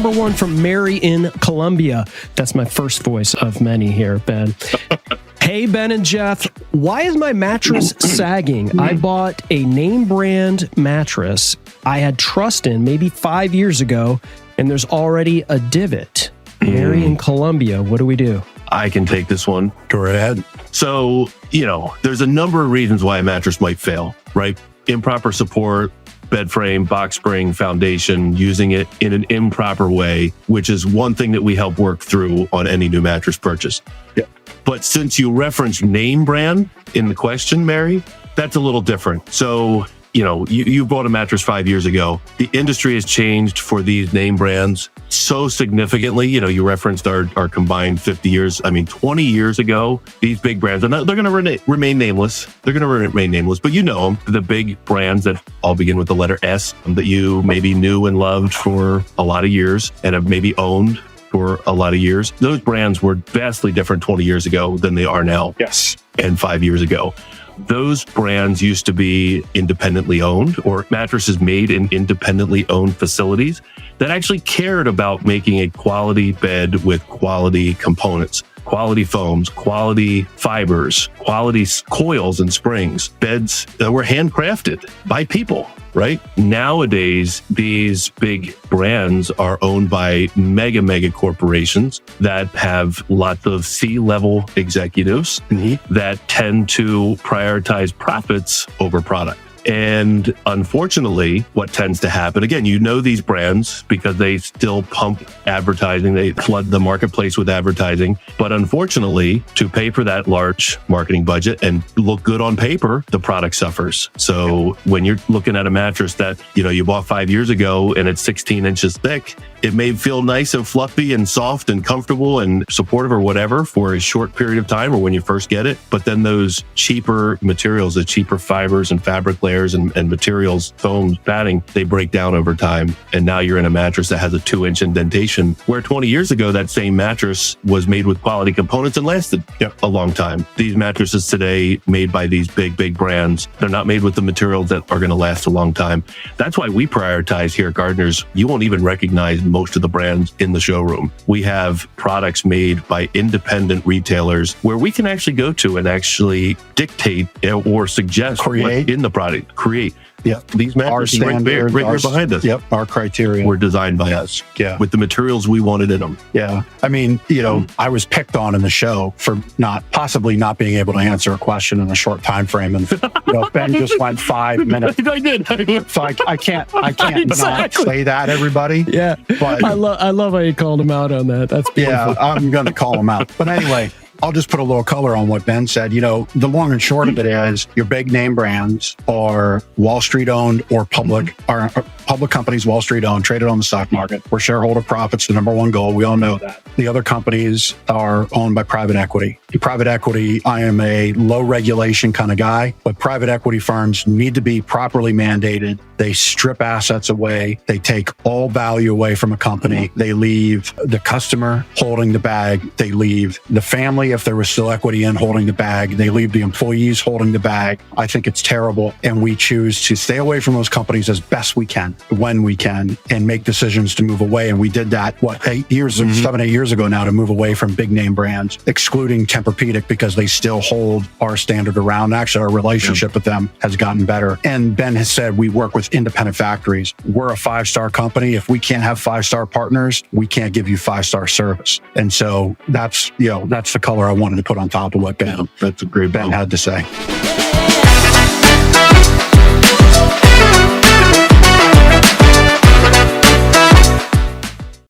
number one from Mary in Columbia. That's my first voice of many here, Ben. Hey, Ben and Jeff, why is my mattress sagging? I bought a name brand mattress I had trust in maybe 5 years ago, and there's already a divot. Mary in Columbia, what do we do? I can take this one. Go right ahead. So, there's a number of reasons why a mattress might fail, right? Improper support, bed frame, box spring, foundation, using it in an improper way, which is one thing that we help work through on any new mattress purchase. Yeah. But since you referenced name brand in the question, Mary, that's a little different. So, you bought a mattress 5 years ago. The industry has changed for these name brands so significantly. You referenced our combined 50 years. 20 years ago, these big brands, they're going to remain nameless. They're going to remain nameless, but them, the big brands that all begin with the letter S that you maybe knew and loved for a lot of years and have maybe owned for a lot of years. Those brands were vastly different 20 years ago than they are now. Yes. And 5 years ago. Those brands used to be independently owned, or mattresses made in independently owned facilities that actually cared about making a quality bed with quality components, quality foams, quality fibers, quality coils and springs, beds that were handcrafted by people, right? Nowadays, these big brands are owned by mega corporations that have lots of C-level executives that tend to prioritize profits over product. And unfortunately, what tends to happen, again, these brands because they still pump advertising, they flood the marketplace with advertising. But unfortunately, to pay for that large marketing budget and look good on paper, the product suffers. So when you're looking at a mattress that, you bought 5 years ago and it's 16 inches thick, it may feel nice and fluffy and soft and comfortable and supportive or whatever for a short period of time or when you first get it. But then those cheaper materials, the cheaper fibers and fabric layers and materials, foams, padding, they break down over time. And now you're in a mattress that has a 2-inch indentation, where 20 years ago, that same mattress was made with quality components and lasted a long time. These mattresses today made by these big brands, they're not made with the materials that are going to last a long time. That's why we prioritize here at Gardner's. You won't even recognize most of the brands in the showroom. We have products made by independent retailers where we can actually go to and actually dictate or suggest what's in the product. Create. Yeah, these mattresses right here behind us. Yep, our criteria were designed by us. Yeah, with the materials we wanted in them. Yeah, I was picked on in the show for possibly not being able to answer a question in a short time frame, and Ben just went 5 minutes. I did. So I can't not say that, everybody. Yeah, but I love how you called him out on that. That's beautiful. Yeah, I'm going to call him out. But anyway. I'll just put a little color on what Ben said. The long and short of it is your big name brands are Wall Street owned or public companies, Wall Street owned, traded on the stock market, where shareholder profit's the number one goal. We all know that. The other companies are owned by private equity. Private equity, I am a low regulation kind of guy, but private equity firms need to be properly mandated. They strip assets away. They take all value away from a company. They leave the customer holding the bag. They leave the family, if there was still equity in, holding the bag. They leave the employees holding the bag. I think it's terrible. And we choose to stay away from those companies as best we can, when we can, and make decisions to move away. And we did that, 7, 8 years ago now, to move away from big name brands, excluding Tempur-Pedic because they still hold our standard around. Actually, our relationship with them has gotten better. And Ben has said we work with independent factories. We're a 5-star company. If we can't have 5-star partners, we can't give you 5-star service. And so that's the color I wanted to put on top of what Ben that's a great had to say.